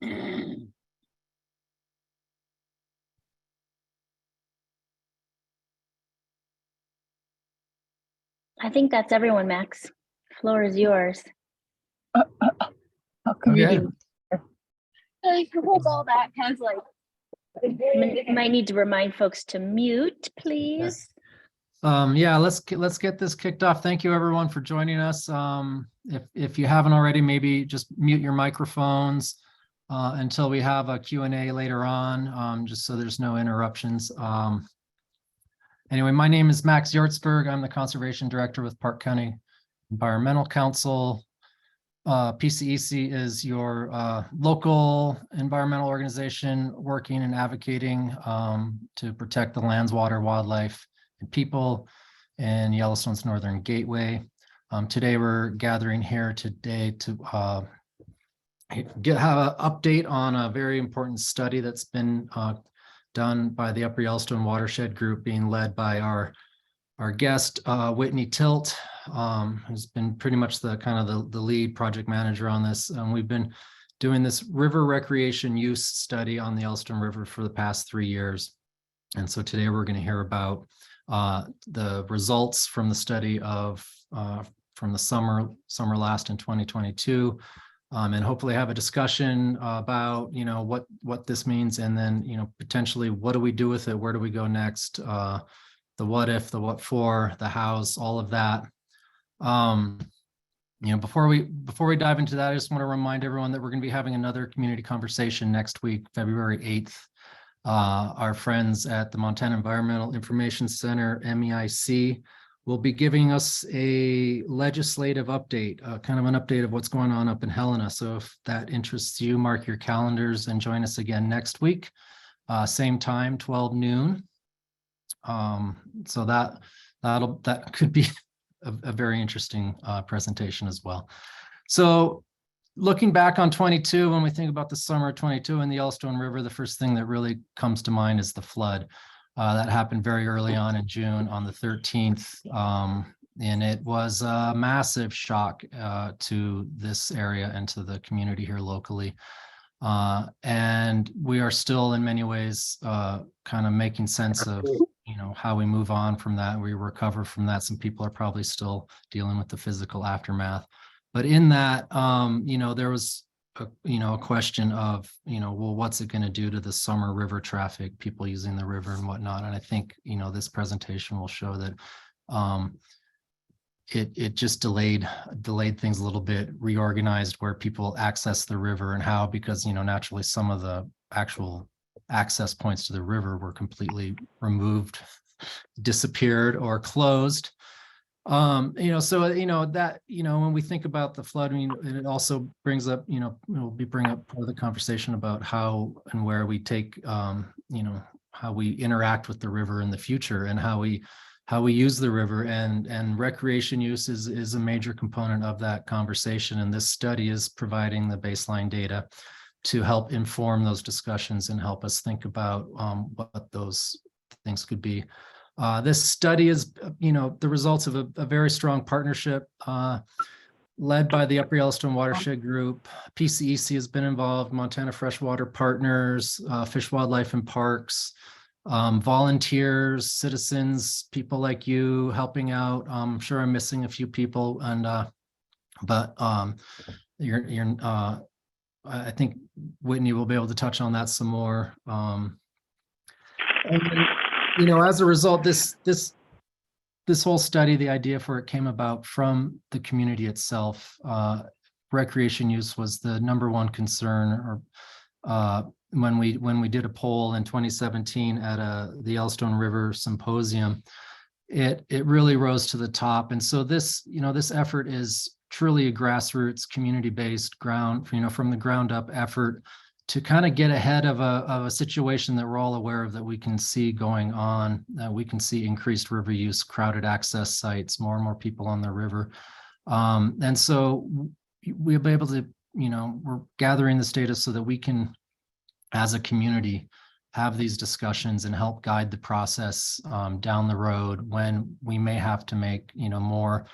I think that's everyone, Max. Floor is yours. How come you didn't? Hold all that has like. Might need to remind folks to mute, please. Yeah, let's get this kicked off. Thank you everyone for joining us. If you haven't already, maybe just mute your microphones until we have a Q&A later on, just so there's no interruptions. Anyway, my name is Max Yortzberg. I'm the Conservation Director with Park County Environmental Council. PCEC is your local environmental organization working and advocating to protect the lands, water, wildlife, and people in Yellowstone's Northern Gateway. Today we're gathering here today to have an update on a very important study that's been done by the Upper Yellowstone Watershed group, being led by our guest, Whitney Tilt, who's been pretty much the lead project manager on this. We've been doing this river recreation use study on the Yellowstone River for the past 3 years. And so today we're going to hear about the results from the study of from the summer last in 2022, and hopefully have a discussion about what this means, and then potentially what do we do with it, where do we go next, the what if, the what for, the hows, all of that. Before we dive into that, I just want to remind everyone that we're going to be having another community conversation next week, February 8th. Our friends at the Montana Environmental Information Center, MEIC, will be giving us a legislative update, kind of an update of what's going on up in Helena. So if that interests you, mark your calendars and join us again next week, same time, 12 noon. So that could be a very interesting presentation as well. So looking back on 22, when we think about the summer of 22 and the Yellowstone River, the first thing that really comes to mind is the flood. That happened very early on in June on the 13th. And it was a massive shock to this area and to the community here locally. And we are still in many ways kind of making sense of how we move on from that, we recover from that. Some people are probably still dealing with the physical aftermath. But in that, there was a question of, well, what's it going to do to the summer river traffic, people using the river and whatnot. And I think, this presentation will show that it just delayed things a little bit, reorganized where people access the river and how, because, naturally some of the actual access points to the river were completely removed, disappeared, or closed. So that, when we think about the flood, it also brings up, we'll be bringing up part of the conversation about how and where we take, how we interact with the river in the future, and how we use the river, and recreation use is a major component of that conversation. And this study is providing the baseline data to help inform those discussions and help us think about what those things could be. This study is, the results of a very strong partnership led by the Upper Yellowstone Watershed Group. PCEC has been involved, Montana Freshwater Partners, Fish, Wildlife, and Parks, volunteers, citizens, people like you helping out. I'm sure I'm missing a few people, but I think Whitney will be able to touch on that some more. And as a result, this whole study, the idea for it came about from the community itself. Recreation use was the #1 concern, or when we did a poll in 2017 at the Yellowstone River Symposium, it really rose to the top. And so this effort is truly a grassroots, community-based from the ground up effort to kind of get ahead of a situation that we're all aware of, that we can see going on. We can see increased river use, crowded access sites, more and more people on the river. And so we'll be able to, we're gathering this data so that we can, as a community, have these discussions and help guide the process down the road when we may have to make, more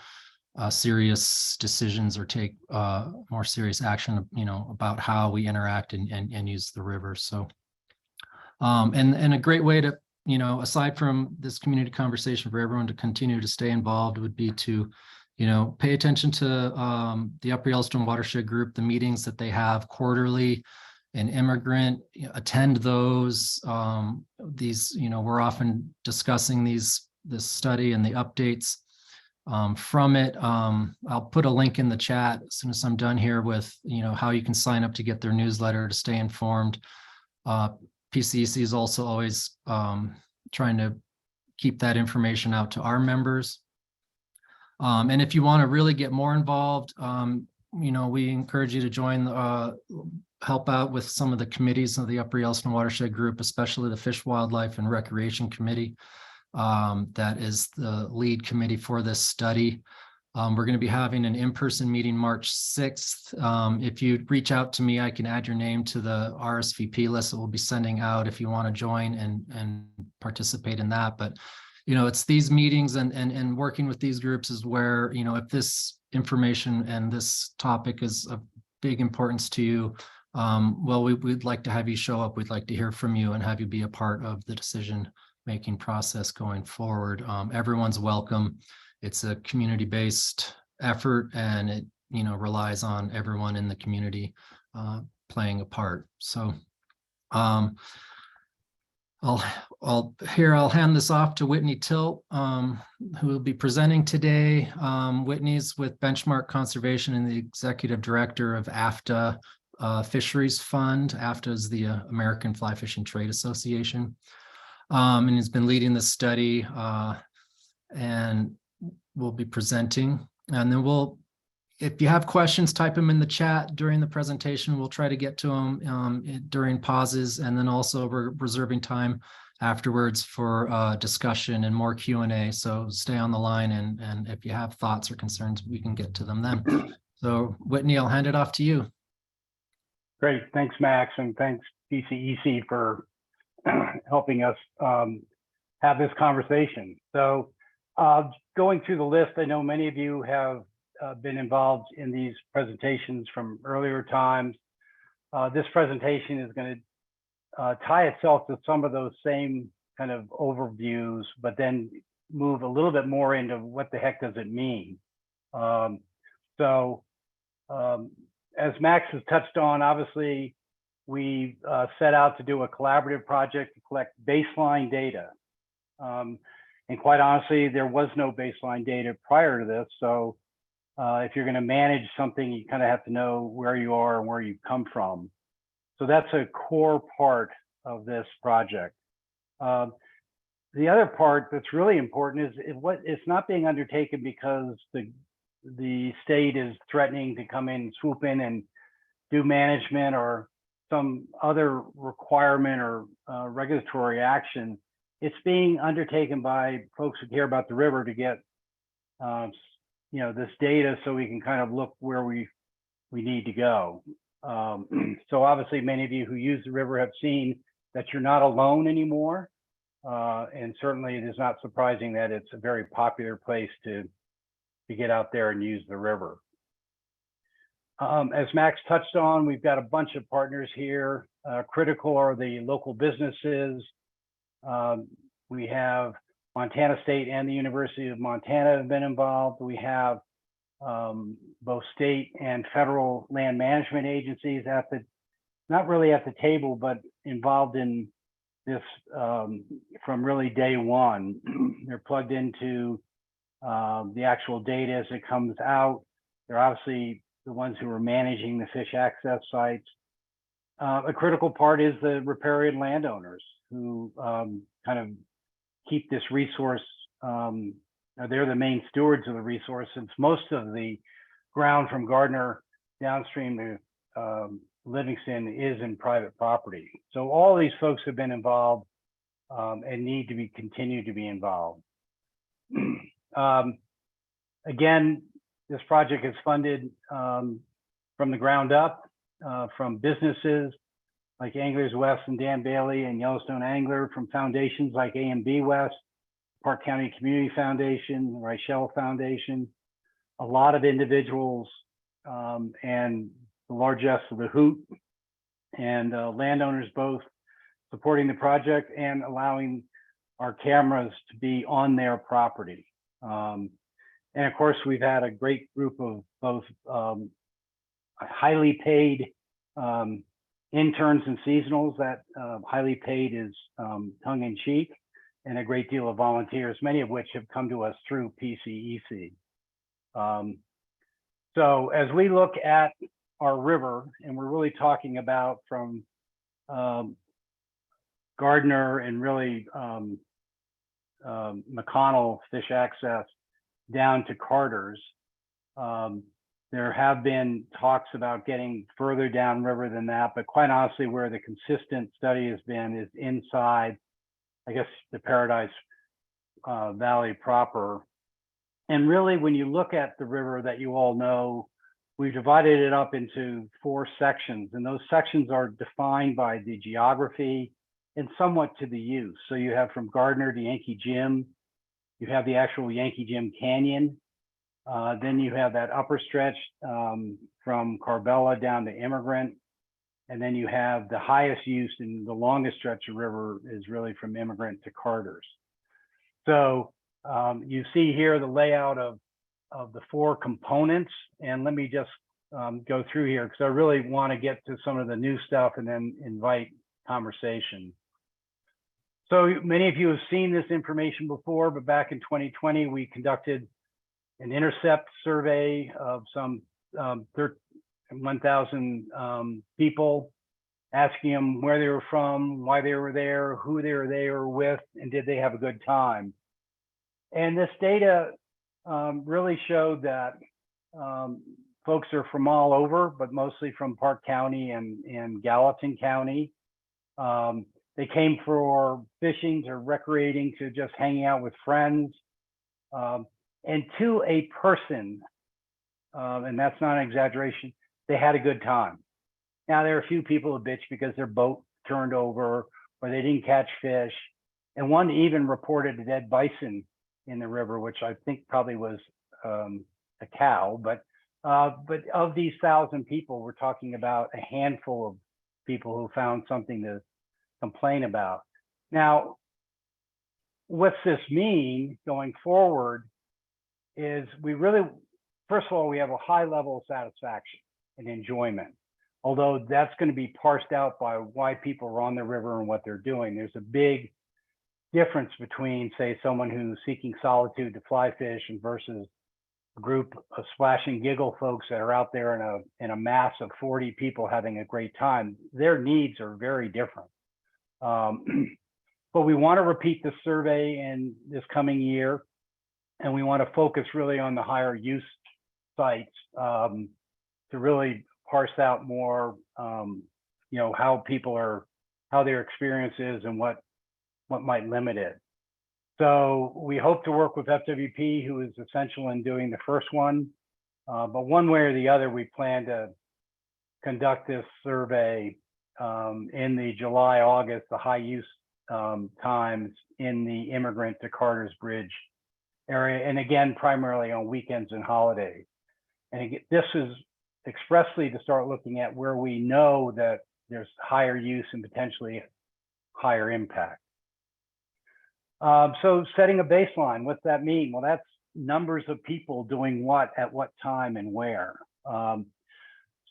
serious decisions or take more serious action, about how we interact and use the river. So, and a great way to, aside from this community conversation for everyone to continue to stay involved would be to, pay attention to the Upper Yellowstone Watershed Group, the meetings that they have quarterly, and immigrant, attend those. These, we're often discussing this study and the updates from it. I'll put a link in the chat as soon as I'm done here with, how you can sign up to get their newsletter to stay informed. PCEC is also always trying to keep that information out to our members. And if you want to really get more involved, we encourage you to join, help out with some of the committees of the Upper Yellowstone Watershed Group, especially the Fish, Wildlife, and Recreation Committee. That is the lead committee for this study. We're going to be having an in-person meeting March 6th. If you reach out to me, I can add your name to the RSVP list that we'll be sending out if you want to join and participate in that. But, it's these meetings and working with these groups is where, if this information and this topic is of big importance to you, well, we'd like to have you show up. We'd like to hear from you and have you be a part of the decision-making process going forward. Everyone's welcome. It's a community-based effort, and it, relies on everyone in the community playing a part. So I'll hand this off to Whitney Tilt, who will be presenting today. Whitney's with Benchmark Conservation and the executive director of AFTA Fisheries Fund. AFTA is the American Fly Fishing Trade Association, and has been leading this study, and will be presenting. And then if you have questions, type them in the chat during the presentation. We'll try to get to them during pauses, and then also we're reserving time afterwards for discussion and more Q&A. So stay on the line, and if you have thoughts or concerns, we can get to them then. So Whitney, I'll hand it off to you. Great, thanks Max, and thanks PCEC for helping us have this conversation. So going through the list, I know many of you have been involved in these presentations from earlier times. This presentation is going to tie itself to some of those same kind of overviews, but then move a little bit more into what the heck does it mean. As Max has touched on, obviously, we set out to do a collaborative project to collect baseline data. And quite honestly, there was no baseline data prior to this. So if you're going to manage something, you kind of have to know where you are and where you come from. So that's a core part of this project. The other part that's really important is it's not being undertaken because the state is threatening to come in, swoop in and do management or some other requirement or regulatory action. It's being undertaken by folks who care about the river to get this data so we can kind of look where we need to go. So obviously many of you who use the river have seen that you're not alone anymore. And certainly it is not surprising that it's a very popular place to get out there and use the river. As Max touched on, we've got a bunch of partners here. Critical are the local businesses. We have Montana State and the University of Montana have been involved. We have both state and federal land management agencies not really at the table, but involved in this from really day one. They're plugged into the actual data as it comes out. They're obviously the ones who are managing the fish access sites. A critical part is the riparian landowners who kind of keep this resource. They're the main stewards of the resource, since most of the ground from Gardiner downstream to Livingston is in private property. So all these folks have been involved and need to continue to be involved. Again, this project is funded from the ground up from businesses like Anglers West and Dan Bailey and Yellowstone Angler, from foundations like A&B West, Park County Community Foundation, Reichel Foundation, a lot of individuals and the largesse of the hoot and landowners both supporting the project and allowing our cameras to be on their property. And of course, we've had a great group of both highly paid interns and seasonals. That highly paid is tongue in cheek, and a great deal of volunteers, many of which have come to us through PCEC. So as we look at our river, and we're really talking about from Gardiner and really McConnell Fish Access down to Carter's, there have been talks about getting further downriver than that, but quite honestly, where the consistent study has been is inside, I guess, the Paradise Valley proper. And really, when you look at the river that you all know, we've divided it up into 4 sections, and those sections are defined by the geography and somewhat to the use. So you have from Gardiner to Yankee Jim, you have the actual Yankee Jim Canyon, then you have that upper stretch from Carbella down to Immigrant, and then you have the highest use and the longest stretch of river is really from Immigrant to Carter's. So you see here the layout of the 4 components, and let me just go through here because I really want to get to some of the new stuff and then invite conversation. So many of you have seen this information before, but back in 2020, we conducted an intercept survey of some 1,000 people, asking them where they were from, why they were there, who they were with, and did they have a good time. And this data really showed that folks are from all over, but mostly from Park County and Gallatin County. They came for fishing, to recreating, to just hanging out with friends. And to a person, and that's not an exaggeration, they had a good time. Now, there are a few who bitch because their boat turned over or they didn't catch fish. And one even reported a dead bison in the river, which I think probably was a cow. But of these 1,000 people, we're talking about a handful of people who found something to complain about. Now, what's this mean going forward is we really, first of all, we have a high level of satisfaction and enjoyment, although that's going to be parsed out by why people are on the river and what they're doing. There's a big difference between, say, someone who's seeking solitude to fly fish and versus a group of splash and giggle folks that are out there in a mass of 40 people having a great time. Their needs are very different. But we want to repeat the survey in this coming year, and we want to focus really on the higher use sites to really parse out more, how people are, how their experience is, and what might limit it. So we hope to work with FWP, who is essential in doing the first one. But one way or the other, we plan to conduct this survey in the July, August, the high use times in the Immigrant to Carter's Bridge area. And again, primarily on weekends and holidays. And again, this is expressly to start looking at where we know that there's higher use and potentially higher impact. So setting a baseline, what's that mean? Well, that's numbers of people doing what at what time and where.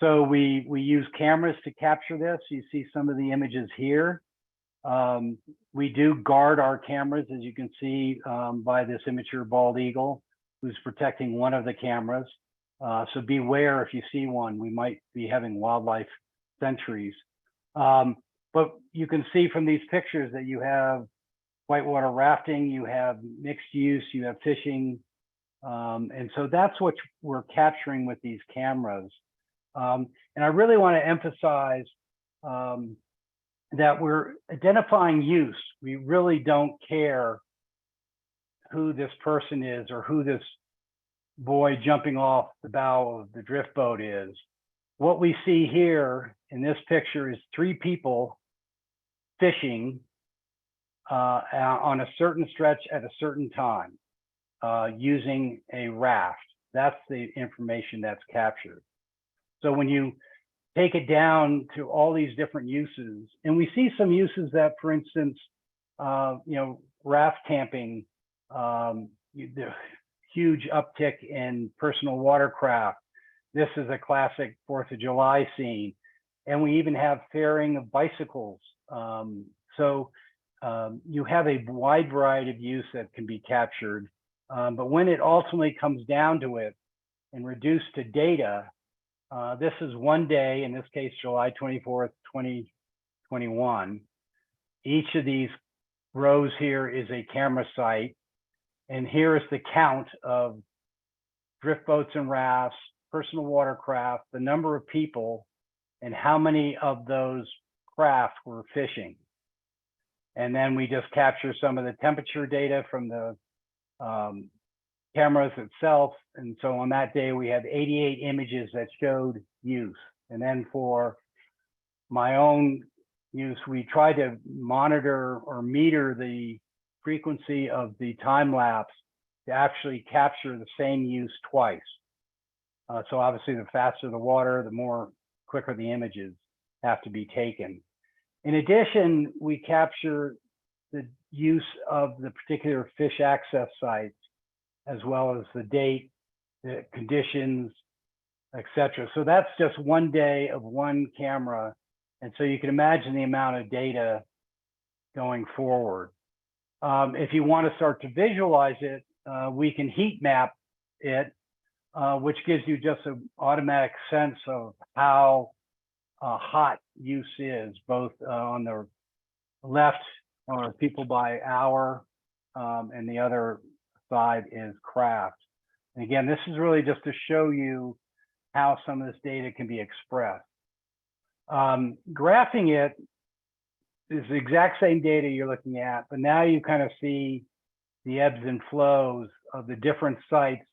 So we use cameras to capture this. You see some of the images here. We do guard our cameras, as you can see by this immature bald eagle who's protecting one of the cameras. So beware if you see one, we might be having wildlife sentries. But you can see from these pictures that you have whitewater rafting, you have mixed use, you have fishing. And so that's what we're capturing with these cameras. And I really want to emphasize that we're identifying use. We really don't care who this person is or who this boy jumping off the bow of the drift boat is. What we see here in this picture is 3 people fishing on a certain stretch at a certain time using a raft. That's the information that's captured. So when you take it down to all these different uses, and we see some uses that, for instance, raft camping, the huge uptick in personal watercraft. This is a classic 4th of July scene. And we even have fairing of bicycles. You have a wide variety of use that can be captured. But when it ultimately comes down to it and reduced to data, this is one day, in this case, July 24th, 2021. Each of these rows here is a camera site. And here is the count of drift boats and rafts, personal watercraft, the number of people, and how many of those craft were fishing. And then we just capture some of the temperature data from the cameras itself. And so on that day, we have 88 images that showed use. And then for my own use, we try to monitor or meter the frequency of the time lapse to actually capture the same use twice. So obviously, the faster the water, the more quicker the images have to be taken. In addition, we capture the use of the particular fish access sites, as well as the date, the conditions, etc. So that's just one day of one camera. And so you can imagine the amount of data going forward. If you want to start to visualize it, we can heat map it, which gives you just an automatic sense of how hot use is, both on the left are people by hour, and the other side is craft. And again, this is really just to show you how some of this data can be expressed. Graphing it is the exact same data you're looking at, but now you kind of see the ebbs and flows of the different sites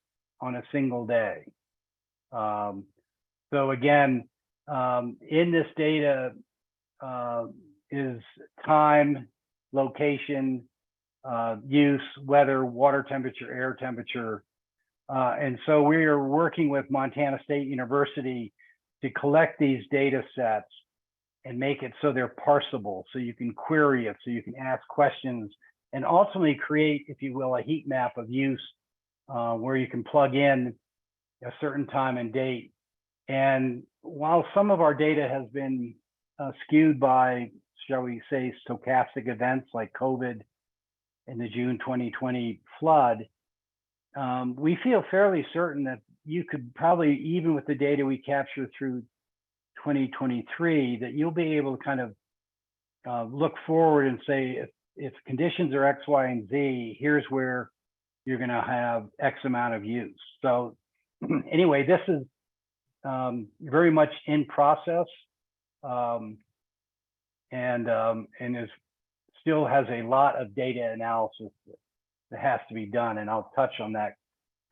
on a single day. So again, in this data is time, location, use, weather, water temperature, air temperature. And so we are working with Montana State University to collect these data sets and make it so they're parsable, so you can query it, so you can ask questions, and ultimately create, if you will, a heat map of use where you can plug in a certain time and date. And while some of our data has been skewed by, shall we say, stochastic events like COVID and the June 2020 flood, we feel fairly certain that you could probably, even with the data we capture through 2023, that you'll be able to kind of look forward and say, if conditions are X, Y, and Z, here's where you're going to have X amount of use. So anyway, this is very much in process, and is still has a lot of data analysis that has to be done, and I'll touch on that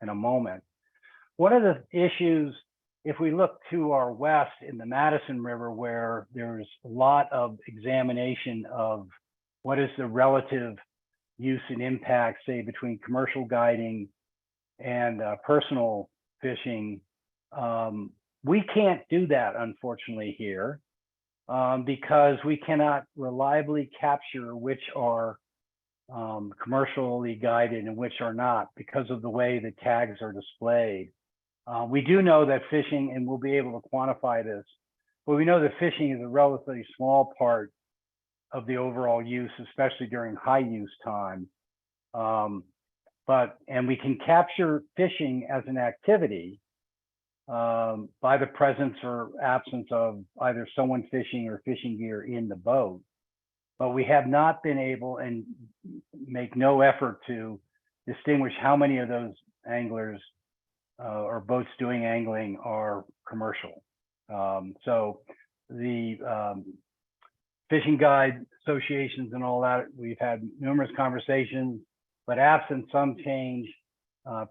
in a moment. One of the issues, if we look to our west in the Madison River, where there's a lot of examination of what is the relative use and impact, say, between commercial guiding and personal fishing, we can't do that, unfortunately, here, because we cannot reliably capture which are commercially guided and which are not, because of the way the tags are displayed. We do know that fishing, and we'll be able to quantify this, but we know that fishing is a relatively small part of the overall use, especially during high use time. And we can capture fishing as an activity by the presence or absence of either someone fishing or fishing gear in the boat. But we have not been able, and make no effort to distinguish how many of those anglers or boats doing angling are commercial. So the fishing guide associations and all that, we've had numerous conversations, but absent some change,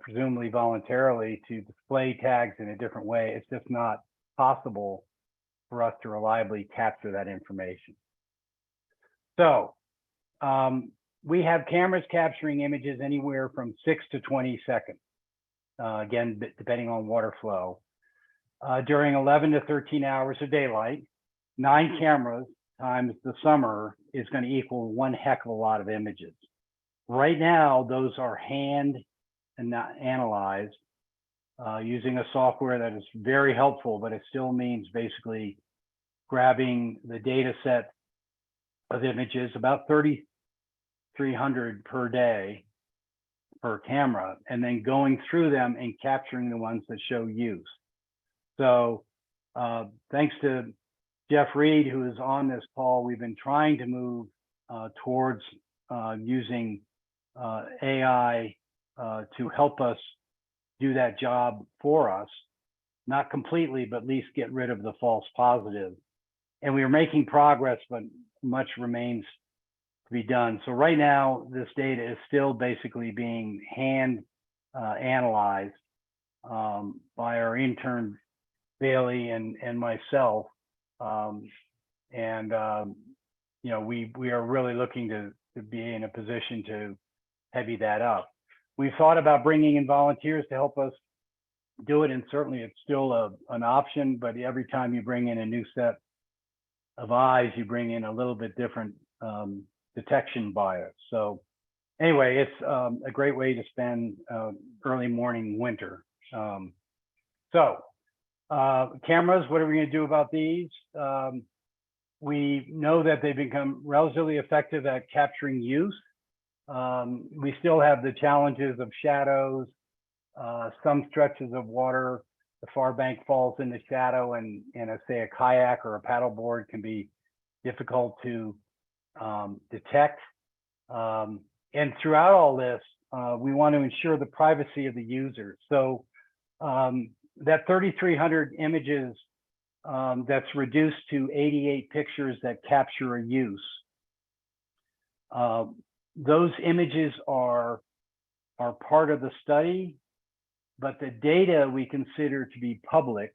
presumably voluntarily, to display tags in a different way, it's just not possible for us to reliably capture that information. So we have cameras capturing images anywhere from 6 to 20 seconds. again, depending on water flow. During 11 to 13 hours of daylight, 9 cameras times the summer is going to equal one heck of a lot of images. Right now, those are hand analyzed using a software that is very helpful, but it still means basically grabbing the data set of images, about 3,300 per day per camera, and then going through them and capturing the ones that show use. So thanks to Jeff Reed, who is on this call, we've been trying to move towards using AI to help us do that job for us, not completely, but at least get rid of the false positive. And we are making progress, but much remains to be done. So right now, this data is still basically being hand analyzed by our intern Bailey and myself. You know, we are really looking to be in a position to heavy that up. We've thought about bringing in volunteers to help us do it, and certainly it's still an option, but every time you bring in a new set of eyes, you bring in a little bit different detection bias. So anyway, it's a great way to spend early morning winter. Cameras, what are we going to do about these? We know that they've become relatively effective at capturing use. We still have the challenges of shadows, some stretches of water, the far bank falls in the shadow, and say a kayak or a paddleboard can be difficult to detect. And throughout all this, we want to ensure the privacy of the user. So that 3,300 images that's reduced to 88 pictures that capture a use. Those images are part of the study, but the data we consider to be public.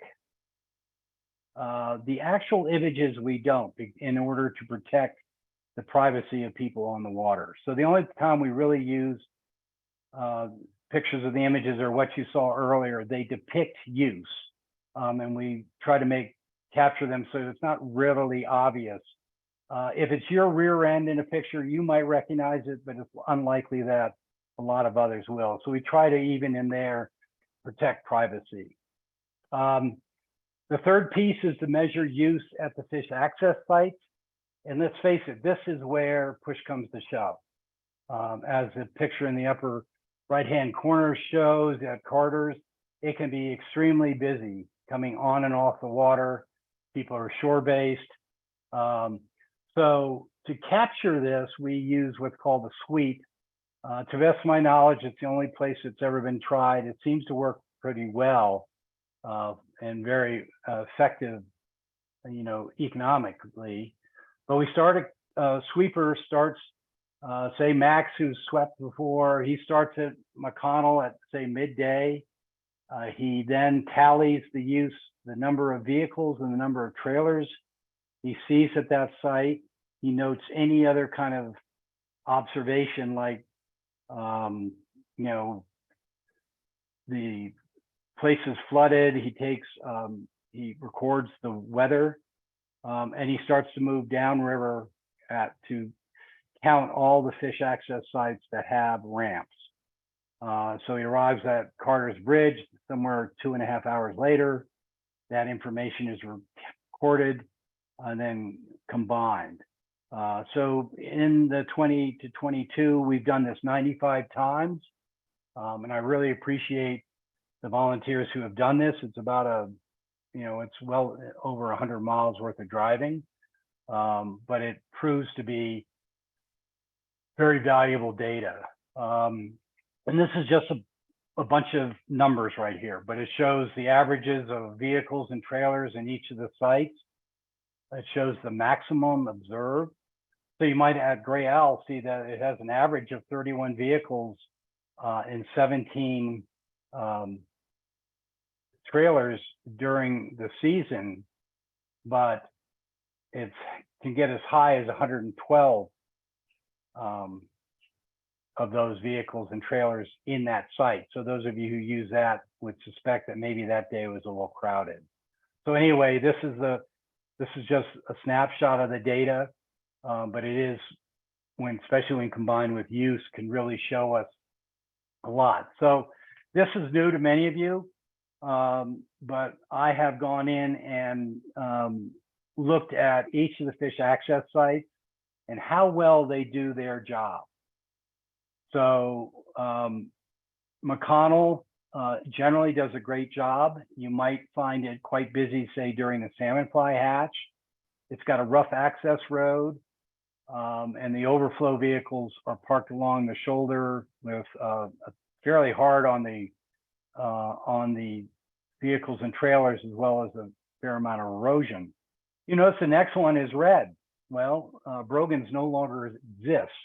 The actual images we don't, in order to protect the privacy of people on the water. So the only time we really use pictures of the images are what you saw earlier. They depict use, and we try to capture them so it's not readily obvious. If it's your rear end in a picture, you might recognize it, but it's unlikely that a lot of others will. So we try to, even in there, protect privacy. The third piece is to measure use at the fish access sites. And let's face it, this is where push comes to shove. As the picture in the upper right-hand corner shows at Carter's, it can be extremely busy coming on and off the water. People are shore-based. So to capture this, we use what's called a sweep. To the best of my knowledge, it's the only place it's ever been tried. It seems to work pretty well and very effective, you know, economically. But we start sweeper starts, say Max, who's swept before, he starts at McConnell at say midday. He then tallies the number of vehicles and the number of trailers he sees at that site. He notes any other kind of observation, like, you know, the place is flooded. He records the weather, and he starts to move downriver to count all the fish access sites that have ramps. So he arrives at Carter's Bridge somewhere 2.5 hours later. That information is recorded and then combined. So in the 20 to 22, we've done this 95 times. And I really appreciate the volunteers who have done this. It's about it's well over 100 miles worth of driving, but it proves to be very valuable data. And this is just a bunch of numbers right here, but it shows the averages of vehicles and trailers in each of the sites. It shows the maximum observed. So you might at Gray Owl see that it has an average of 31 vehicles and 17 trailers during the season, but it can get as high as 112 of those vehicles and trailers in that site. So those of you who use that would suspect that maybe that day was a little crowded. So anyway, this is just a snapshot of the data, but it is, especially when combined with use, can really show us a lot. So this is new to many of you, but I have gone in and looked at each of the fish access sites and how well they do their job. So McConnell generally does a great job. You might find it quite busy, say, during the salmon fly hatch. It's got a rough access road, and the overflow vehicles are parked along the shoulder with fairly hard on the vehicles and trailers, as well as a fair amount of erosion. You notice the next one is red. Well, Brogan's no longer exists.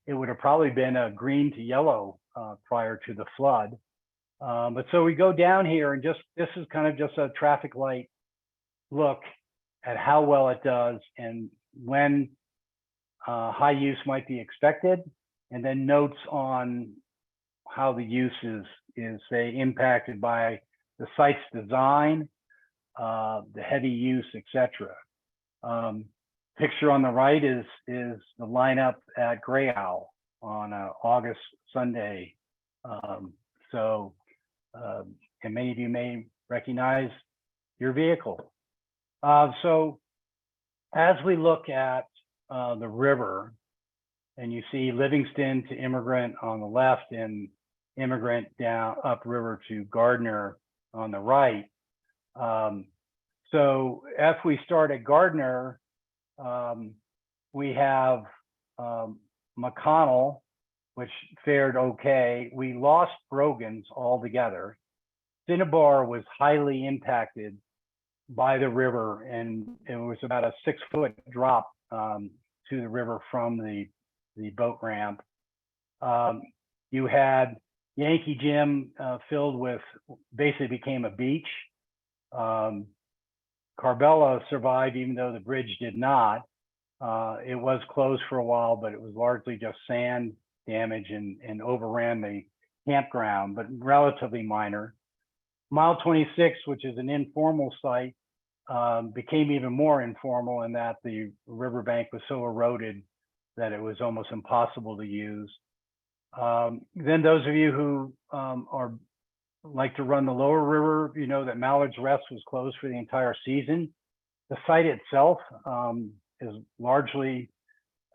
It would have probably been a green to yellow prior to the flood. But so we go down here, and this is kind of just a traffic light look at how well it does and when high use might be expected, and then notes on how the use is say impacted by the site's design, the heavy use, etc. Picture on the right is the lineup at Gray Owl on August Sunday. And many of you may recognize your vehicle. So as we look at the river, and you see Livingston to Immigrant on the left and Immigrant down upriver to Gardiner on the right. So if we start at Gardiner, we have McConnell, which fared okay. We lost Brogan's altogether. Cinnabar was highly impacted by the river, and it was about a 6-foot drop to the river from the boat ramp. You had Yankee Jim filled with, basically became a beach. Carbella survived, even though the bridge did not. It was closed for a while, but it was largely just sand damage and overran the campground, but relatively minor. Mile 26, which is an informal site, became even more informal in that the riverbank was so eroded that it was almost impossible to use. Then those of you who like to run the lower river, you know that Mallard's Rest was closed for the entire season. The site itself is largely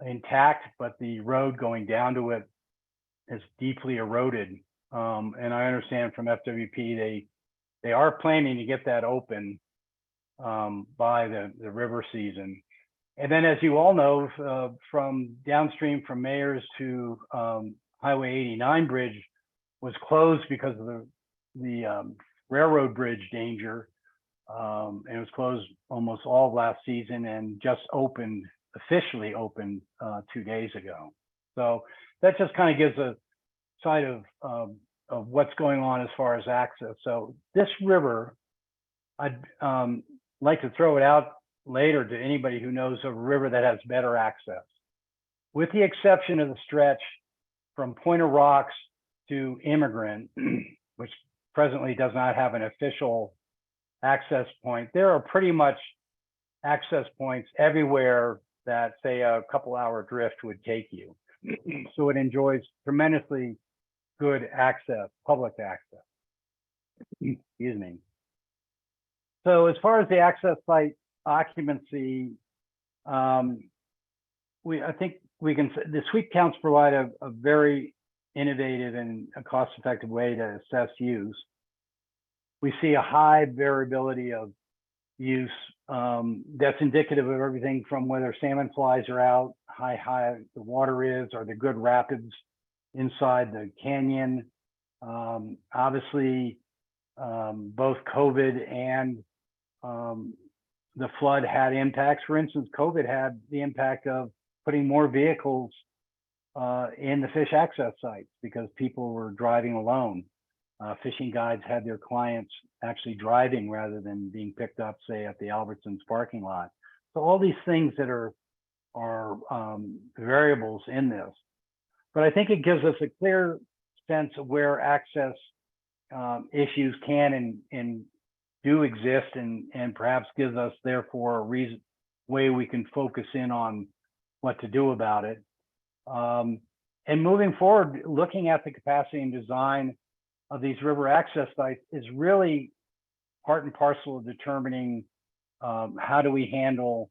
intact, but the road going down to it is deeply eroded. And I understand from FWP, they are planning to get that open by the river season. And then, as you all know, from downstream from Mayors to Highway 89 bridge was closed because of the railroad bridge danger. And it was closed almost all of last season and just opened, officially opened 2 days ago. So that just kind of gives a sight of what's going on as far as access. So this river, I'd like to throw it out later to anybody who knows of a river that has better access. With the exception of the stretch from Point of Rocks to Immigrant, which presently does not have an official access point, there are pretty much access points everywhere that, say, a couple-hour drift would take you. So it enjoys tremendously good access, public access. Excuse me. So as far as the access site occupancy, I think we can, the sweep counts provide a very innovative and a cost-effective way to assess use. We see a high variability of use that's indicative of everything from whether salmon flies are out, how high the water is, or the good rapids inside the canyon. Obviously, both COVID and the flood had impacts. For instance, COVID had the impact of putting more vehicles in the fish access sites because people were driving alone. Fishing guides had their clients actually driving rather than being picked up, say, at the Albertsons parking lot. So all these things that are variables in this. But I think it gives us a clear sense of where access issues can and do exist, and perhaps gives us therefore a way we can focus in on what to do about it. And moving forward, looking at the capacity and design of these river access sites is really part and parcel of determining how do we handle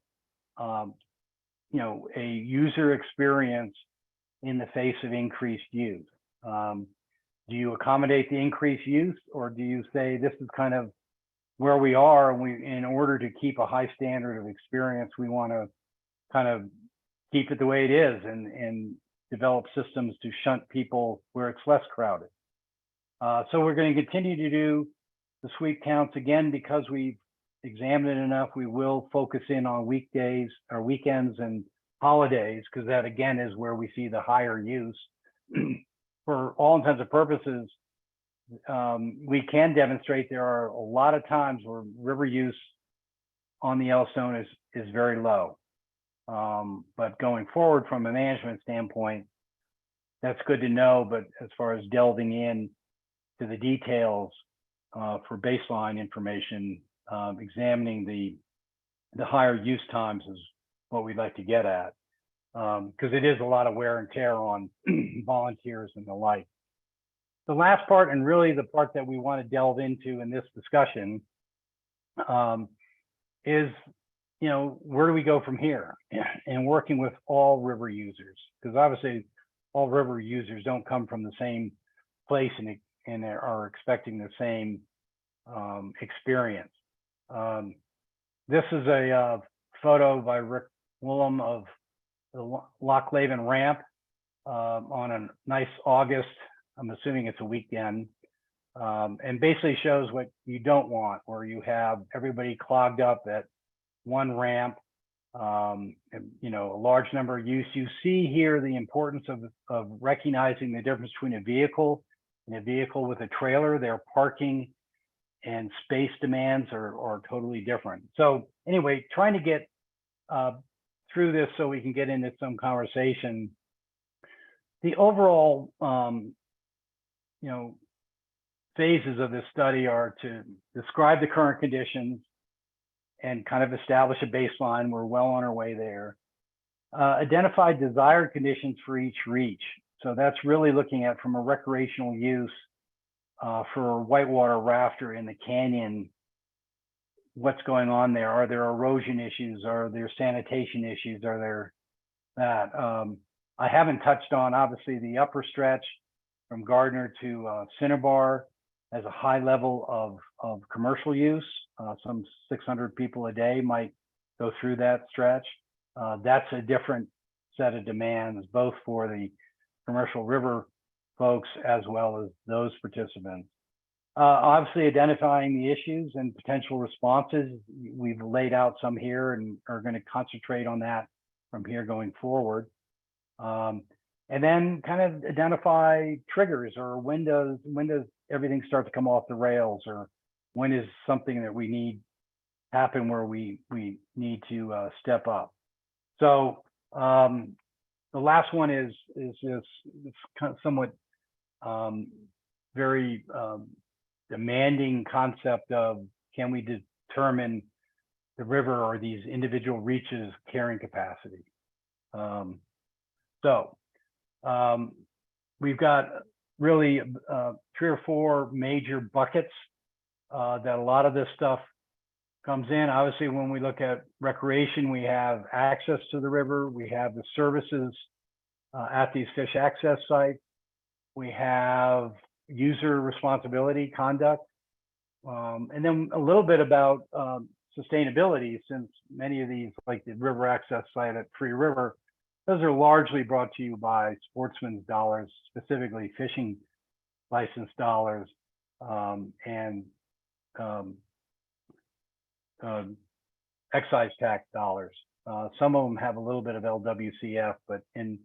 a user experience in the face of increased use. Do you accommodate the increased use, or do you say this is kind of where we are, and in order to keep a high standard of experience, we want to kind of keep it the way it is and develop systems to shunt people where it's less crowded. So we're going to continue to do the sweep counts again, because we've examined it enough. We will focus in on weekdays or weekends and holidays, because that again is where we see the higher use. For all intents and purposes, we can demonstrate there are a lot of times where river use on the Yellowstone is very low. But going forward from a management standpoint, that's good to know. But as far as delving in to the details for baseline information, examining the higher use times is what we'd like to get at, because it is a lot of wear and tear on volunteers and the like. The last part, and really the part that we want to delve into in this discussion, is where do we go from here, and working with all river users, because obviously all river users don't come from the same place and are expecting the same experience. This is a photo by Rick Willem of the Loch Laven ramp on a nice August, I'm assuming it's a weekend, and basically shows what you don't want, where you have everybody clogged up at one ramp, a large number of use. You see here the importance of recognizing the difference between a vehicle and a vehicle with a trailer. Their parking and space demands are totally different. So anyway, trying to get through this so we can get into some conversation. The overall phases of this study are to describe the current conditions and kind of establish a baseline. We're well on our way there. Identify desired conditions for each reach. So that's really looking at, from a recreational use for a whitewater rafter in the canyon, what's going on there? Are there erosion issues? Are there sanitation issues? Are there that? I haven't touched on, obviously, the upper stretch from Gardiner to Cinnabar has a high level of commercial use. Some 600 people a day might go through that stretch. That's a different set of demands, both for the commercial river folks as well as those participants. Obviously, identifying the issues and potential responses. We've laid out some here and are going to concentrate on that from here going forward. And then kind of identify triggers, or when does everything start to come off the rails, or when is something that we need happen where we need to step up. So the last one is this kind of somewhat very demanding concept of, can we determine the river or these individual reaches carrying capacity? We've got really 3 or 4 major buckets that a lot of this stuff comes in. Obviously, when we look at recreation, we have access to the river, we have the services at these fish access sites, we have user responsibility conduct, and then a little bit about sustainability, since many of these, like the river access site at Free River, those are largely brought to you by sportsmen's dollars, specifically fishing license dollars, and excise tax dollars. Some of them have a little bit of LWCF, but in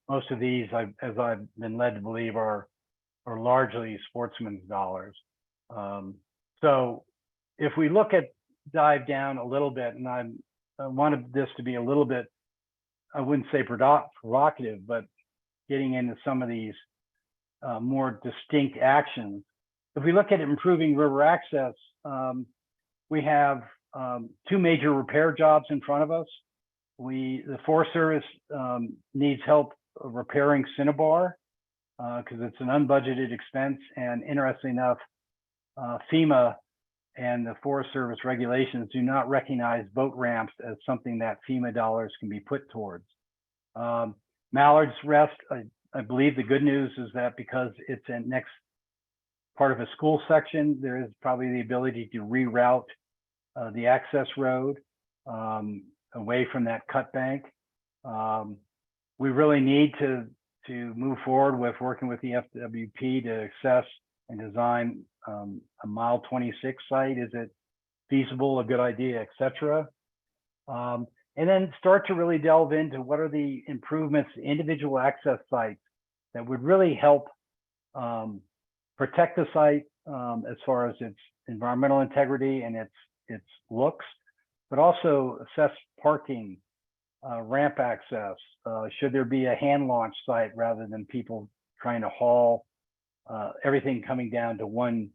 most of these, as I've been led to believe, are largely sportsmen's dollars. So if we dive down a little bit, and I wanted this to be a little bit, I wouldn't say provocative, but getting into some of these more distinct actions. If we look at improving river access, we have two major repair jobs in front of us. The Forest Service needs help repairing Cinnabar because it's an unbudgeted expense. And interestingly enough, FEMA and the Forest Service regulations do not recognize boat ramps as something that FEMA dollars can be put towards. Mallard's Rest, I believe the good news is that because it's a next part of a school section, there is probably the ability to reroute the access road away from that cut bank. We really need to move forward with working with the FWP to assess and design a mile 26 site. Is it feasible, a good idea, etc. And then start to really delve into what are the improvements to individual access sites that would really help protect the site as far as its environmental integrity and its looks, but also assess parking, ramp access. Should there be a hand launch site rather than people trying to haul everything coming down to one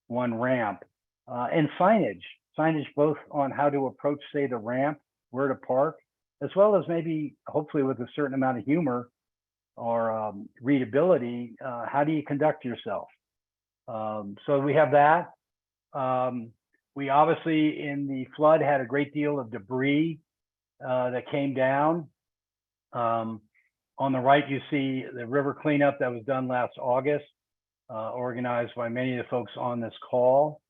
ramp, and signage both on how to approach, say, the ramp, where to park, as well as maybe, hopefully with a certain amount of humor or readability, how do you conduct yourself? So we have that. We obviously in the flood had a great deal of debris that came down. On the right, you see the river cleanup that was done last August, organized by many of the folks on this call.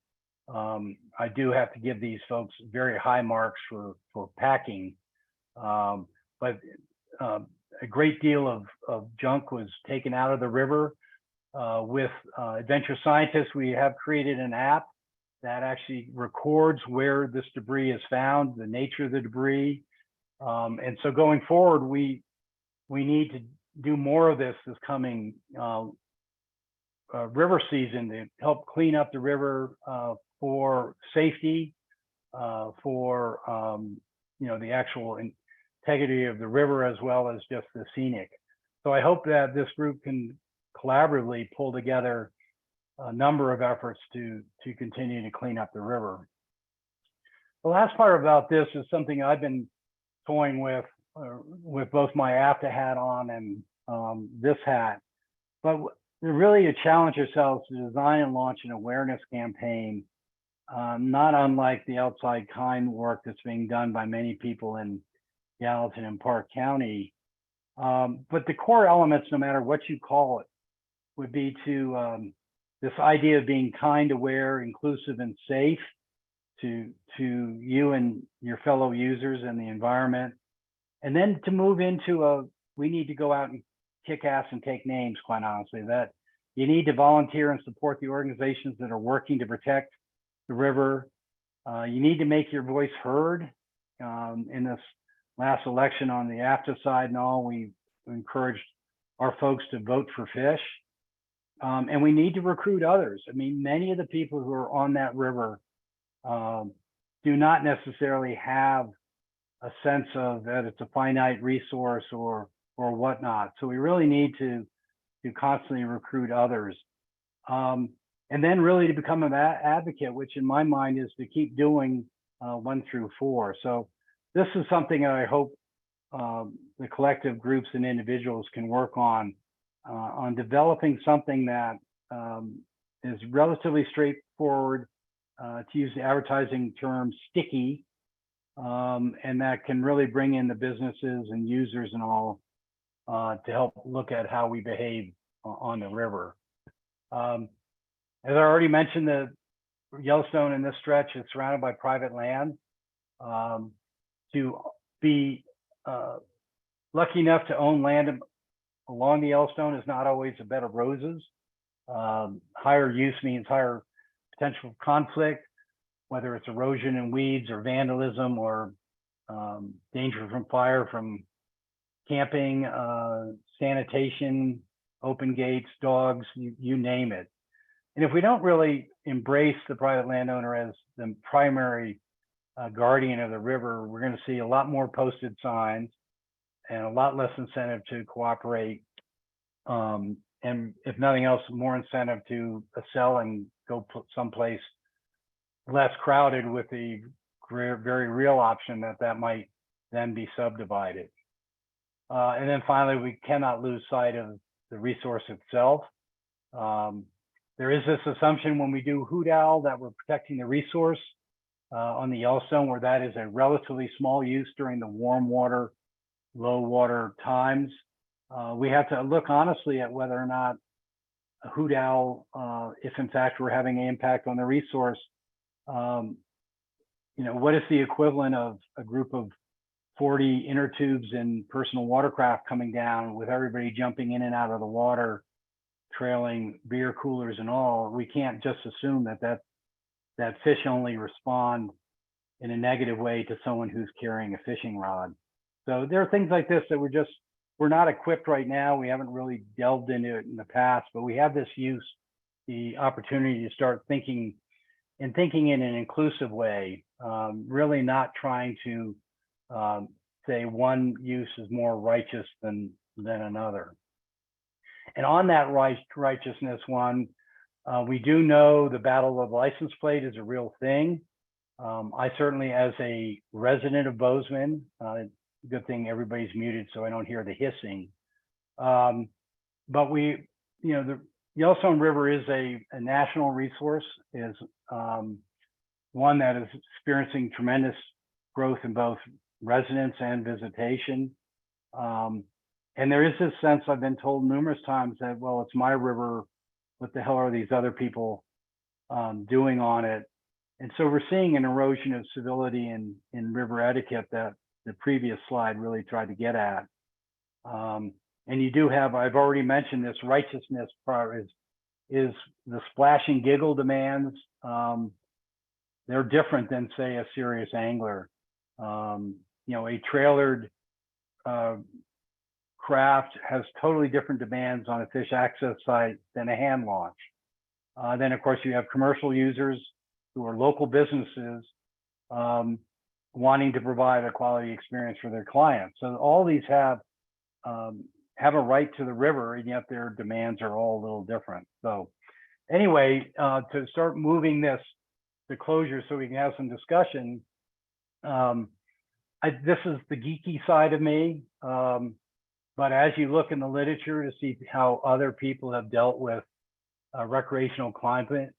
I do have to give these folks very high marks for packing, but a great deal of junk was taken out of the river. With adventure scientists, we have created an app that actually records where this debris is found, the nature of the debris. And so going forward, we need to do more of this coming river season to help clean up the river for safety, for the actual integrity of the river, as well as just the scenic. So I hope that this group can collaboratively pull together a number of efforts to continue to clean up the river. The last part about this is something I've been toying with both my AFTA hat on and this hat, but really to challenge ourselves to design and launch an awareness campaign, not unlike the outside kind work that's being done by many people in Gallatin and Park County. But the core elements, no matter what you call it, would be to this idea of being kind, aware, inclusive, and safe to you and your fellow users and the environment. And then to move into we need to go out and kick ass and take names, quite honestly, that you need to volunteer and support the organizations that are working to protect the river. You need to make your voice heard. In this last election on the AFTA side and all, we encouraged our folks to vote for fish. And we need to recruit others. I mean, many of the people who are on that river do not necessarily have a sense of that it's a finite resource or whatnot. So we really need to constantly recruit others. And then really to become an advocate, which in my mind is to keep doing 1 through 4. So this is something that I hope the collective groups and individuals can work on developing something that is relatively straightforward, to use the advertising term, sticky, and that can really bring in the businesses and users and all to help look at how we behave on the river. As I already mentioned, the Yellowstone in this stretch is surrounded by private land. To be lucky enough to own land along the Yellowstone is not always a bed of roses. Higher use means higher potential conflict, whether it's erosion and weeds or vandalism or danger from fire, from camping, sanitation, open gates, dogs, you name it. And if we don't really embrace the private landowner as the primary guardian of the river, we're going to see a lot more posted signs and a lot less incentive to cooperate And if nothing else, more incentive to sell and go someplace less crowded, with the very real option that might then be subdivided. And then finally, we cannot lose sight of the resource itself. There is this assumption when we do hoot owl that we're protecting the resource on the Yellowstone, where that is a relatively small use during the warm water, low water times. We have to look honestly at whether or not a hoot owl, if in fact we're having an impact on the resource, what is the equivalent of a group of 40 inner tubes and personal watercraft coming down with everybody jumping in and out of the water, trailing beer coolers and all? We can't just assume that fish only respond in a negative way to someone who's carrying a fishing rod. So there are things like this that we're not equipped right now. We haven't really delved into it in the past, but we have this the opportunity to start thinking in an inclusive way, really not trying to say one use is more righteous than another. And on that righteousness one, we do know the battle of license plate is a real thing. I certainly, as a resident of Bozeman, good thing everybody's muted so I don't hear the hissing. But the Yellowstone River is a national resource, is one that is experiencing tremendous growth in both residents and visitation. And there is this sense, I've been told numerous times, that, well, it's my river, what the hell are these other people doing on it? And so we're seeing an erosion of civility in river etiquette that the previous slide really tried to get at. And you do have, I've already mentioned this righteousness part is the splash and giggle demands. They're different than, say, a serious angler. A trailered craft has totally different demands on a fish access site than a hand launch. Then, of course, you have commercial users who are local businesses wanting to provide a quality experience for their clients. So all these have a right to the river, and yet their demands are all a little different. So anyway, to start moving this to closure so we can have some discussion, this is the geeky side of me. But as you look in the literature to see how other people have dealt with recreational climate,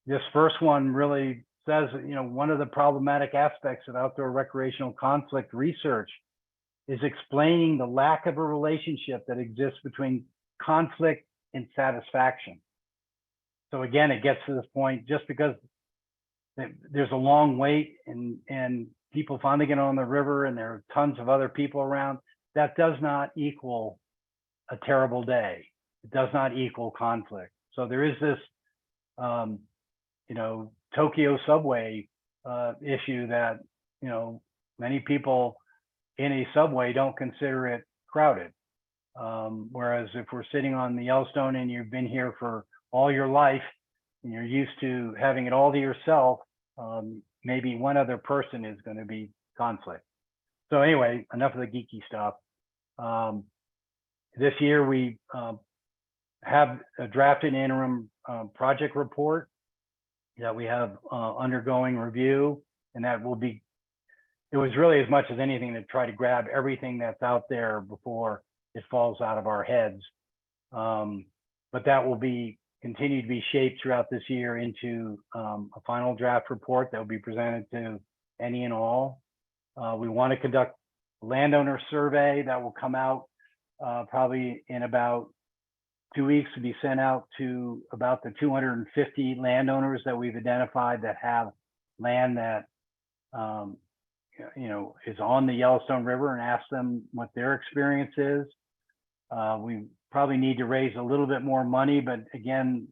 this first one really says, one of the problematic aspects of outdoor recreational conflict research is explaining the lack of a relationship that exists between conflict and satisfaction. So again, it gets to this point, just because there's a long wait and people finally get on the river and there are tons of other people around, that does not equal a terrible day. It does not equal conflict. So there is this, Tokyo subway issue that, many people in a subway don't consider it crowded. Whereas if we're sitting on the Yellowstone and you've been here for all your life and you're used to having it all to yourself, maybe one other person is going to be conflict. So anyway, enough of the geeky stuff. This year we have a drafted interim project report that we have undergoing review, and that will be, it was really as much as anything to try to grab everything that's out there before it falls out of our heads. But that will continue to be shaped throughout this year into a final draft report that will be presented to any and all. We want to conduct a landowner survey that will come out probably in about 2 weeks, to be sent out to about the 250 landowners that we've identified that have land that is on the Yellowstone River, and ask them what their experience is. We probably need to raise a little bit more money, but again,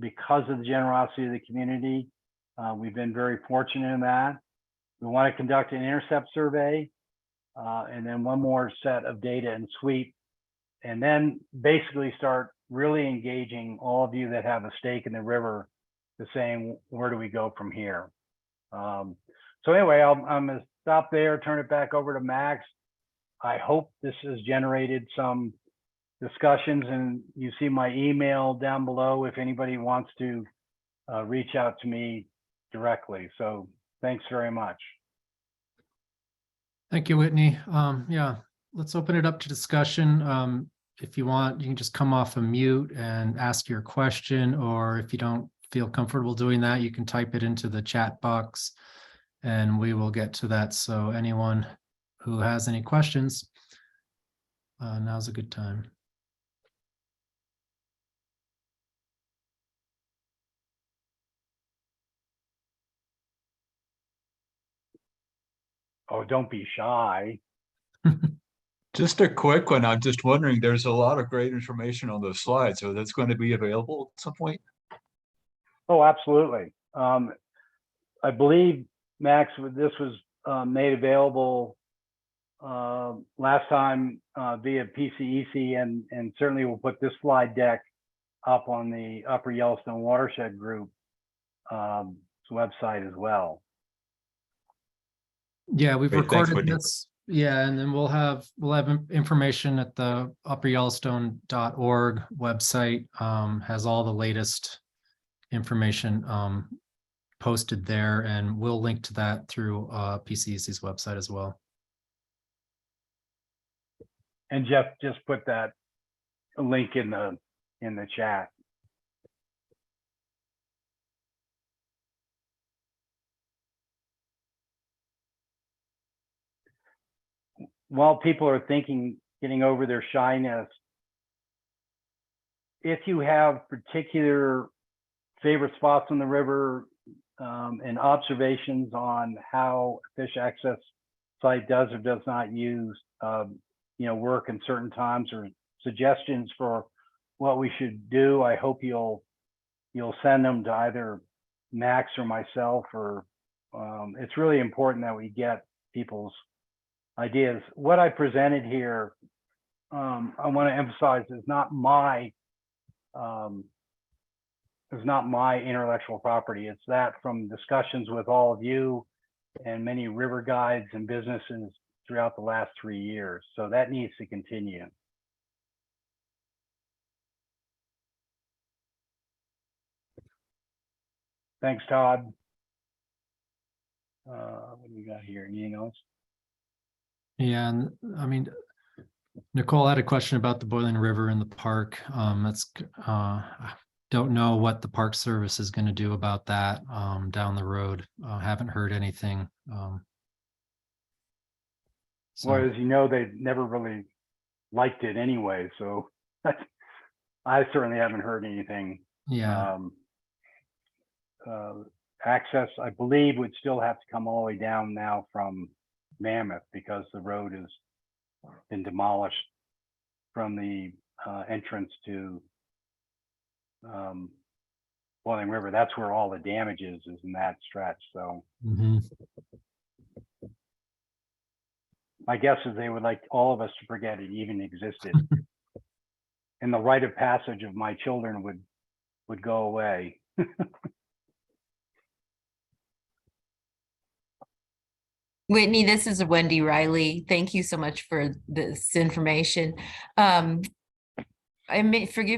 because of the generosity of the community, we've been very fortunate in that. We want to conduct an intercept survey, and then one more set of data and sweep, and then basically start really engaging all of you that have a stake in the river to saying, where do we go from here? So anyway, I'm going to stop there, turn it back over to Max. I hope this has generated some discussions, and you see my email down below if anybody wants to reach out to me directly. So thanks very much. Thank you, Whitney. Yeah, let's open it up to discussion. If you want, you can just come off of mute and ask your question, or if you don't feel comfortable doing that, you can type it into the chat box and we will get to that. So anyone who has any questions, now's a good time. Oh, don't be shy. Just a quick one. I'm just wondering, there's a lot of great information on those slides, so that's going to be available at some point. Oh, absolutely. I believe, Max, this was made available last time via PCEC, and certainly we'll put this slide deck up on the Upper Yellowstone Watershed Group website as well. Yeah, we've Great, thanks, recorded Whitney. this. Yeah, and then we'll have information at the upperyellowstone.org website. Has all the latest information posted there, and we'll link to that through PCEC's website as well. And Jeff just put that link in the chat. While people are getting over their shyness, if you have particular favorite spots on the river and observations on how fish access site does or does not use work in certain times, or suggestions for what we should do, I hope you'll send them to either Max or myself, or it's really important that we get people's ideas. What I presented here, I want to emphasize, is not my intellectual property. It's that from discussions with all of you and many river guides and businesses throughout the last 3 years. So that needs to continue. Thanks, Todd. What do we got here? Anything else? Yeah, and I mean, Nicole had a question about the Boiling River in the park. Don't know what the Park Service is going to do about that down the road. Haven't heard anything. Well, as you know, they never really liked it anyway, so I certainly haven't heard anything. Yeah. Access, I believe, would still have to come all the way down now from Mammoth, because the road has been demolished from the entrance to Boiling River. That's where all the damage is in that stretch. So my guess is they would like all of us to forget it even existed, and the rite of passage of my children would go away. Whitney, this is Wendy Riley. Thank you so much for this information. Forgive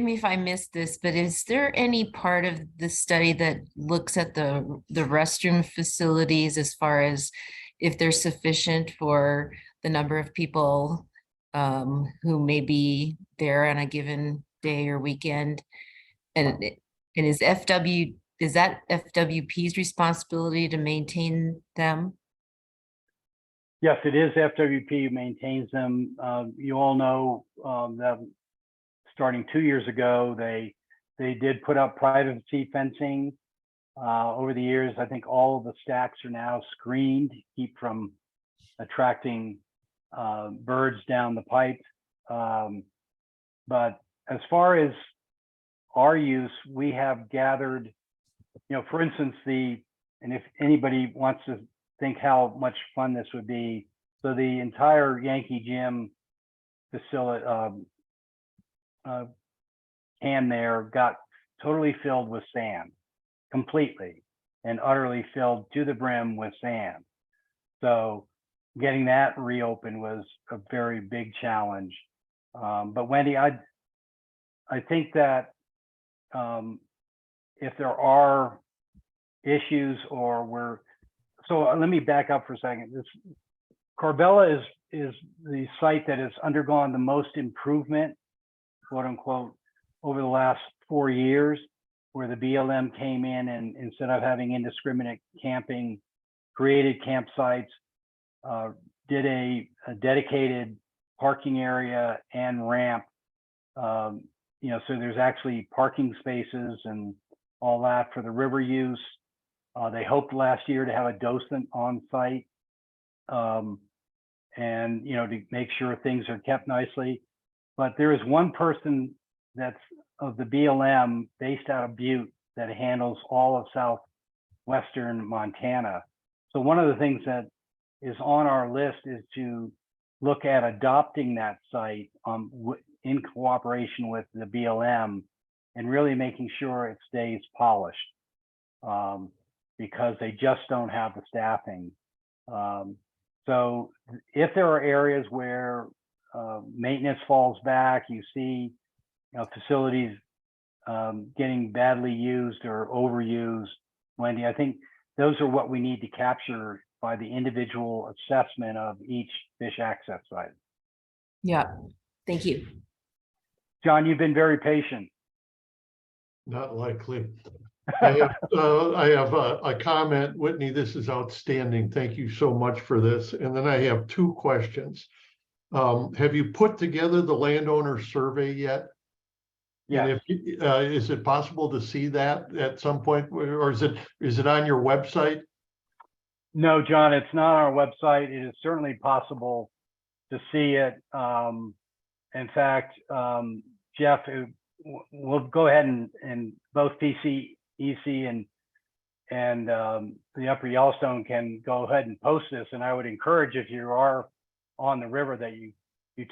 me if I missed this, but is there any part of the study that looks at the restroom facilities, as far as if they're sufficient for the number of people who may be there on a given day or weekend? And is that FWP's responsibility to maintain them? Yes, it is FWP who maintains them. You all know that starting 2 years ago, they did put up privacy fencing. Over the years, I think all of the stacks are now screened to keep from attracting birds down the pipe. But as far as our use, we have gathered, for instance, and if anybody wants to think how much fun this would be, so the entire Yankee Gym facility can there got totally filled with sand, completely and utterly filled to the brim with sand. So getting that reopened was a very big challenge. But Wendy, I think that if there are issues let me back up for a second. Corbella is the site that has undergone the most improvement, quote unquote, over the last 4 years, where the BLM came in and instead of having indiscriminate camping, created campsites, did a dedicated parking area and ramp. So there's actually parking spaces and all that for the river use. They hoped last year to have a docent on site, and to make sure things are kept nicely. But there is one person that's of the BLM based out of Butte that handles all of southwestern Montana. So one of the things that is on our list is to look at adopting that site in cooperation with the BLM and really making sure it stays polished, because they just don't have the staffing. So if there are areas where maintenance falls back, you see facilities getting badly used or overused, Wendy, I think those are what we need to capture by the individual assessment of each fish access site. Yeah, thank you. John, you've been very patient. Not likely. I have a comment. Whitney, this is outstanding. Thank you so much for this. And then I have 2 questions. Have you put together the landowner survey yet? Yeah. And if is it possible to see that at some point, or is it on your website? No, John, it's not on our website. It is certainly possible to see it. In fact, Jeff, we'll go ahead and both PCEC and the Upper Yellowstone can go ahead and post this. And I would encourage, if you are on the river, that you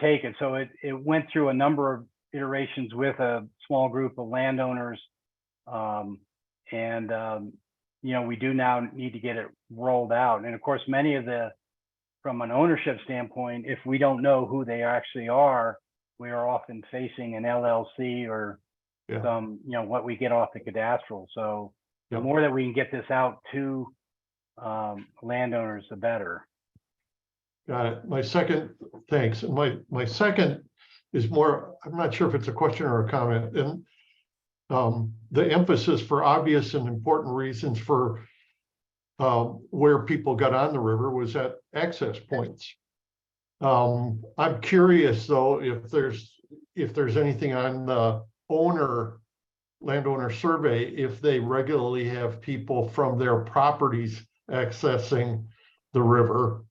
take it. So it went through a number of iterations with a small group of landowners. We do now need to get it rolled out. And of course, from an ownership standpoint, if we don't know who they actually are, we are often facing an LLC or some, what we get off the cadastral. So the more that we can get this out to landowners, the better. Got it. Thanks. And my second is more, I'm not sure if it's a question or a comment. And the emphasis, for obvious and important reasons, for where people got on the river was at access points. I'm curious though, if there's anything on the landowner survey, if they regularly have people from their properties accessing the river,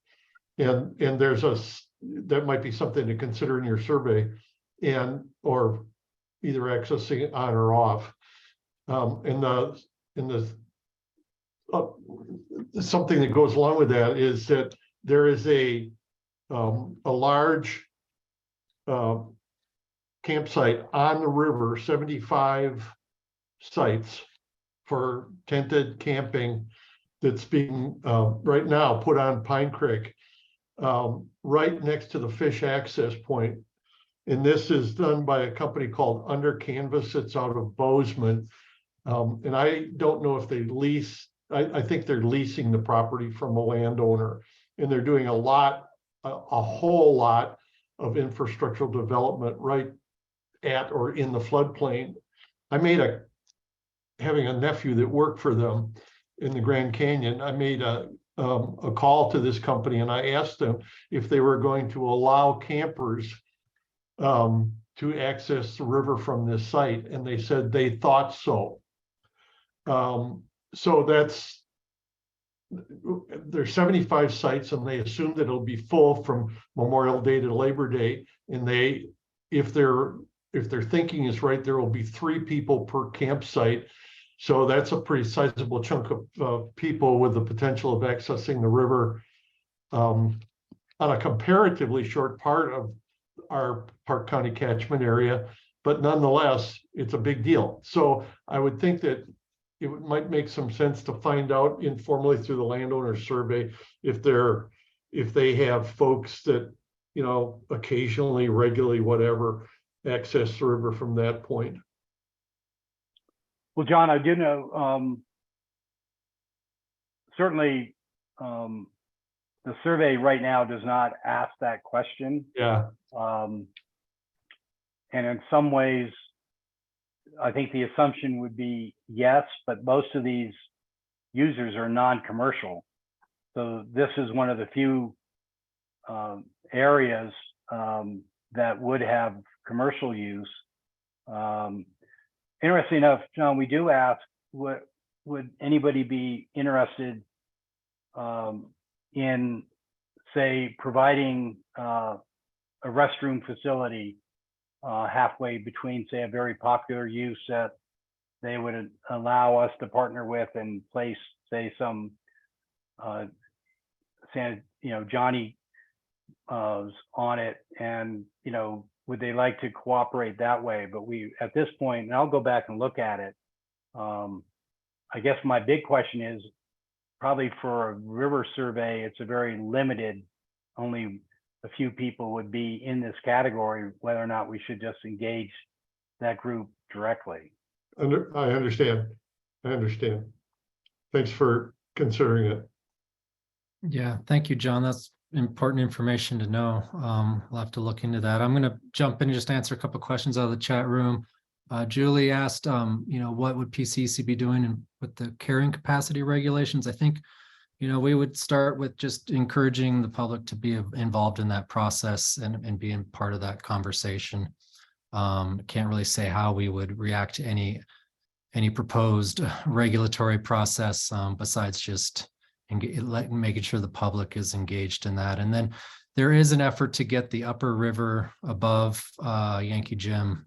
and that might be something to consider in your survey, or either accessing on or off. Something that goes along with that is that there is a large campsite on the river, 75 sites for tented camping, that's being right now put on Pine Creek, right next to the fish access point. And this is done by a company called Under Canvas. It's out of Bozeman. And I don't know if they lease, I think they're leasing the property from a landowner, and they're doing a whole lot of infrastructural development right at or in the floodplain. Having a nephew that worked for them in the Grand Canyon, I made a call to this company, and I asked them if they were going to allow campers to access the river from this site, and they said they thought so. So there's 75 sites, and they assume that it'll be full from Memorial Day to Labor Day. And if their thinking is right, there will be 3 people per campsite. So that's a pretty sizable chunk of people with the potential of accessing the river on a comparatively short part of our Park County catchment area. But nonetheless, it's a big deal. So I would think that it might make some sense to find out informally through the landowner survey if they have folks that, occasionally, regularly, whatever, access the river from that point. Well, John, I do know, certainly, the survey right now does not ask that question. Yeah, And in some ways, I think the assumption would be yes, but most of these users are non-commercial. So this is one of the few areas that would have commercial use. Interesting enough, John, we do ask, would anybody be interested in, say, providing a restroom facility halfway between, say, a very popular use that they would allow us to partner with and place, say, some, Johnny on it, and would they like to cooperate that way? But we, at this point, and I'll go back and look at it. I guess my big question is probably for a river survey, it's a very limited, only a few people would be in this category, whether or not we should just engage that group directly. I understand. I understand. Thanks for considering it. Yeah, thank you, John. That's important information to know. We'll have to look into that. I'm going to jump in and just answer a couple of questions out of the chat room. Julie asked, what would PCC be doing with the carrying capacity regulations? I think, we would start with just encouraging the public to be involved in that process and being part of that conversation. Can't really say how we would react to any proposed regulatory process besides just making sure the public is engaged in that. And then there is an effort to get the upper river above Yankee Jim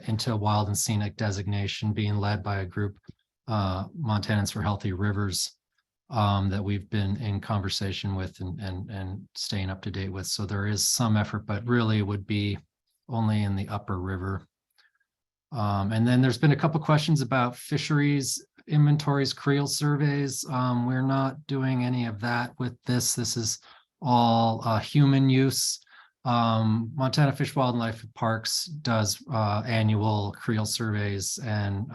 into a wild and scenic designation, being led by a group, Montanans for Healthy Rivers, that we've been in conversation with and staying up to date with. So there is some effort, but really would be only in the upper river. And then there's been a couple questions about fisheries inventories, creel surveys. We're not doing any of that with this. This is all human use. Montana Fish Wildlife Parks does annual creel surveys and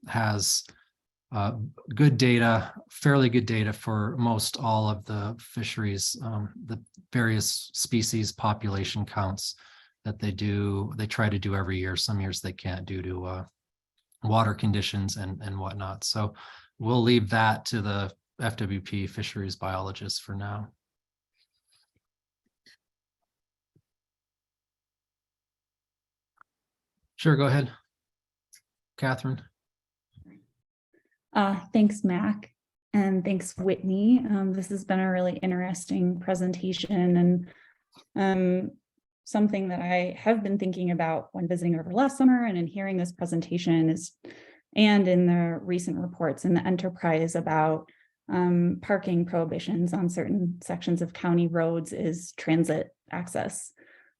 has good data, fairly good data for most all of the fisheries, the various species population counts that they try to do every year. Some years they can't due to water conditions and whatnot. So we'll leave that to the FWP fisheries biologists for now. Sure, go ahead, Catherine. Thanks, Mac, and thanks, Whitney. This has been a really interesting presentation, and something that I have been thinking about when visiting over last summer and in hearing this presentation and in the recent reports in the enterprise about parking prohibitions on certain sections of county roads is transit access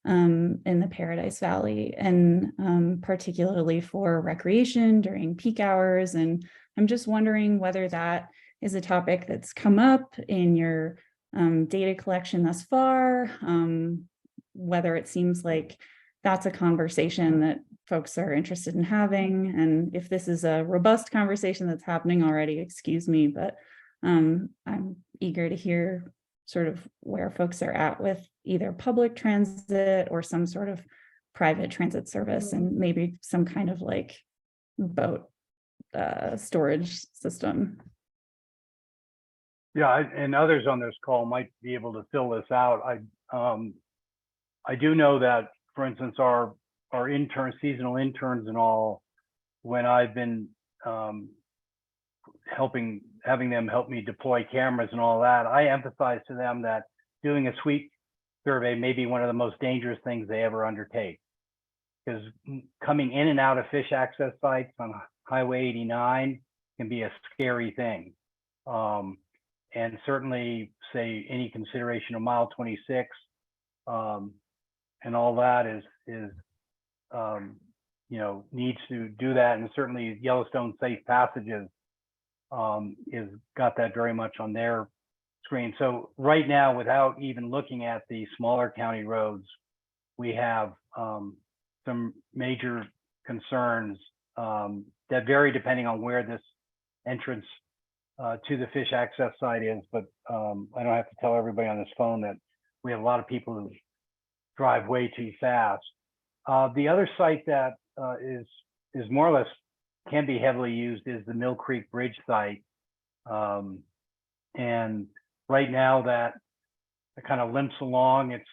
in the Paradise Valley, and particularly for recreation during peak hours. And I'm just wondering whether that is a topic that's come up in your data collection thus far, whether it seems like that's a conversation that folks are interested in having. And if this is a robust conversation that's happening already, excuse me, but I'm eager to hear sort of where folks are at with either public transit or some sort of private transit service, and maybe some kind of like boat storage system. Yeah, and others on this call might be able to fill this out. I do know that, for instance, our interns, seasonal interns and all, when I've been having them help me deploy cameras and all that, I emphasize to them that doing a sweep survey may be one of the most dangerous things they ever undertake, because coming in and out of fish access sites on Highway 89 can be a scary thing. And certainly, say, any consideration of mile 26 and all that is needs to do that. And certainly Yellowstone Safe Passages is got that very much on their screen. So right now, without even looking at the smaller county roads, we have some some major concerns that vary depending on where this entrance to the fish access site is. But I don't have to tell everybody on this phone that we have a lot of people who drive way too fast. The other site that is more or less can be heavily used is the Mill Creek Bridge site. And right now that it kind of limps along. It's,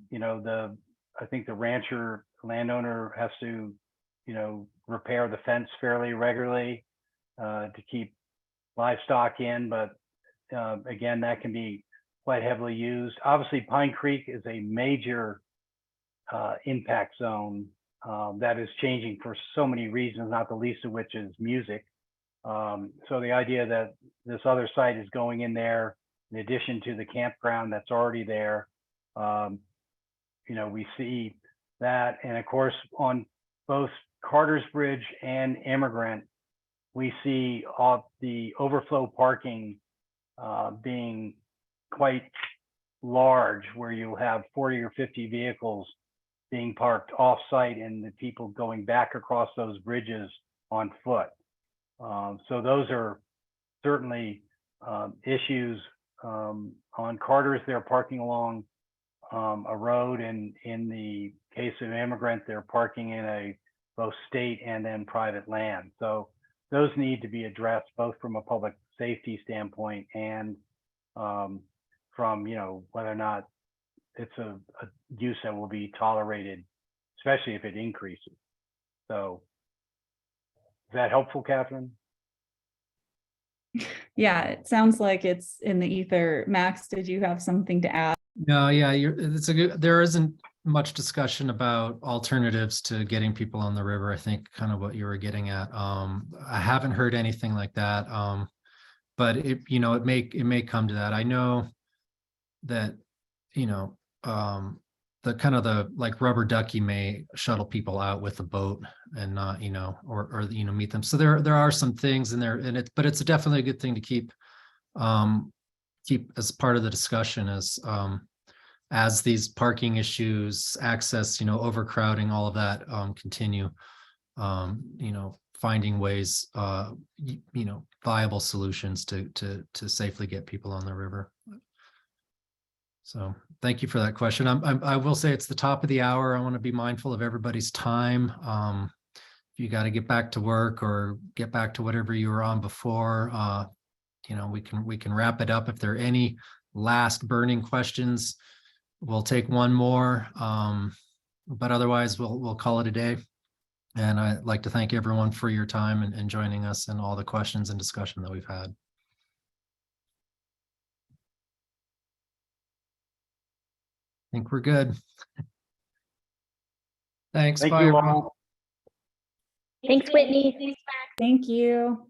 you know, I think the rancher landowner has to, you know, repair the fence fairly regularly to keep livestock in. But again, that can be quite heavily used. Obviously, Pine Creek is a major impact zone that is changing for so many reasons, not the least of which is music. So the idea that this other site is going in there, in addition to the campground that's already there, you know, we see that. And of course, on both Carter's Bridge and Immigrant, we see the overflow parking being quite large, where you'll have 40 or 50 vehicles being parked off-site and the people going back across those bridges on foot. So those are certainly issues. On Carter's, they're parking along a road, and in the case of Immigrant, they're parking in both state and then private land. So those need to be addressed both from a public safety standpoint and from, you know, whether or not it's a use that will be tolerated, especially if it increases. So is that helpful, Catherine? Yeah, it sounds like it's in the ether. Max, did you have something to add? No, yeah, there isn't much discussion about alternatives to getting people on the river. I think kind of what you were getting at. I haven't heard anything like that. But it, you know, it may come to that. I know that, you know, the kind of the like rubber ducky may shuttle people out with a boat and not, you know, or you know, meet them. So there are some things in there, and but it's definitely a good thing to keep as part of the discussion as these parking issues, access, you know, overcrowding, all of that continue, you know, finding ways, you know, viable solutions to safely get people on the river. So thank you for that question. I will say it's the top of the hour. I want to be mindful of everybody's time. If you got to get back to work or get back to whatever you were on before, you know, we can wrap it up. If there are any last burning questions, we'll take one more. But otherwise, we'll call it a day. And I'd like to thank everyone for your time and joining us and all the questions and discussion that we've had. I think we're good. Thanks. Thank Bye, you everyone. all. Thanks, Whitney. Thanks, Max. Thank you.